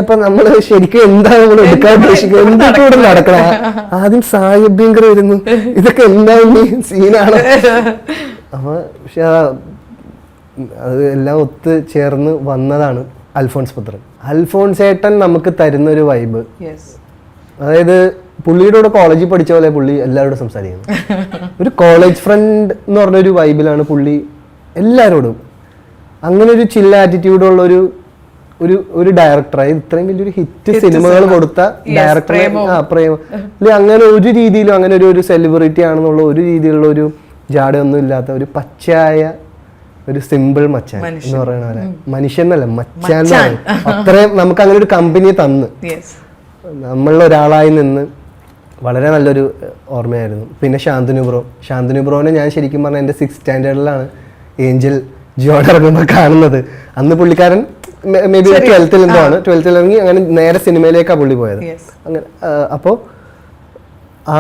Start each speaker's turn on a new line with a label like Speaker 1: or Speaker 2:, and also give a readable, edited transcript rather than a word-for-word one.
Speaker 1: അപ്പൊ നമ്മള് ശരിക്കും എന്താ നമ്മൾ എടുക്കാൻ ഉദ്ദേശിക്കുന്നത്, എന്തൊക്കെ ഇവിടെ നടക്കണം. ആദ്യം സാഹിബ്യങ്കർ വരുന്നു, ഇതൊക്കെ എന്താ സീനാണ്. അപ്പൊ പക്ഷെ അത് എല്ലാം ഒത്ത് ചേർന്ന് വന്നതാണ് അൽഫോൺസ് പുത്രൻ. അൽഫോൺസ് ഏട്ടൻ നമുക്ക് തരുന്ന ഒരു വൈബ്, അതായത് പുള്ളിയുടെ കൂടെ കോളേജിൽ പഠിച്ച പോലെ പുള്ളി എല്ലാവരോടും സംസാരിക്കുന്നു. ഒരു കോളേജ് ഫ്രണ്ട് എന്ന് പറഞ്ഞൊരു വൈബിലാണ് പുള്ളി എല്ലാവരോടും. അങ്ങനെ ഒരു ചില്ല ആറ്റിറ്റ്യൂഡുള്ള ഒരു ഡയറക്ടറായി ഇത്രയും വലിയൊരു ഹിറ്റ് സിനിമകൾ കൊടുത്ത ഡയറക്ടർ. അങ്ങനെ ഒരു രീതിയിലും അങ്ങനെ ഒരു സെലിബ്രിറ്റി ആണെന്നുള്ള ഒരു രീതിയിലുള്ള ഒരു ജാടയൊന്നും ഇല്ലാത്ത ഒരു പച്ചയായ ഒരു സിമ്പിൾ മച്ചാൻ എന്ന് പറയുന്ന പോലെ. മനുഷ്യനല്ല, മച്ചാൻ. അത്രയും നമുക്ക് അങ്ങനെ ഒരു കമ്പനി തന്ന് നമ്മളിൽ ഒരാളായി നിന്ന് വളരെ നല്ലൊരു ഓർമ്മയായിരുന്നു. പിന്നെ ശാന്തനു ബ്രോനെ ഞാൻ ശരിക്കും പറഞ്ഞാൽ എൻ്റെ 6th സ്റ്റാൻഡേർഡിലാണ് ഏഞ്ചൽ ജോൺ ഇറങ്ങുമ്പോൾ കാണുന്നത്. അന്ന് പുള്ളിക്കാരൻ മേ ബി 12th എന്തോ ആണ്. 12th ഇറങ്ങി അങ്ങനെ നേരെ സിനിമയിലേക്കാണ് പുള്ളി പോയത്. അങ്ങനെ അപ്പോൾ ആ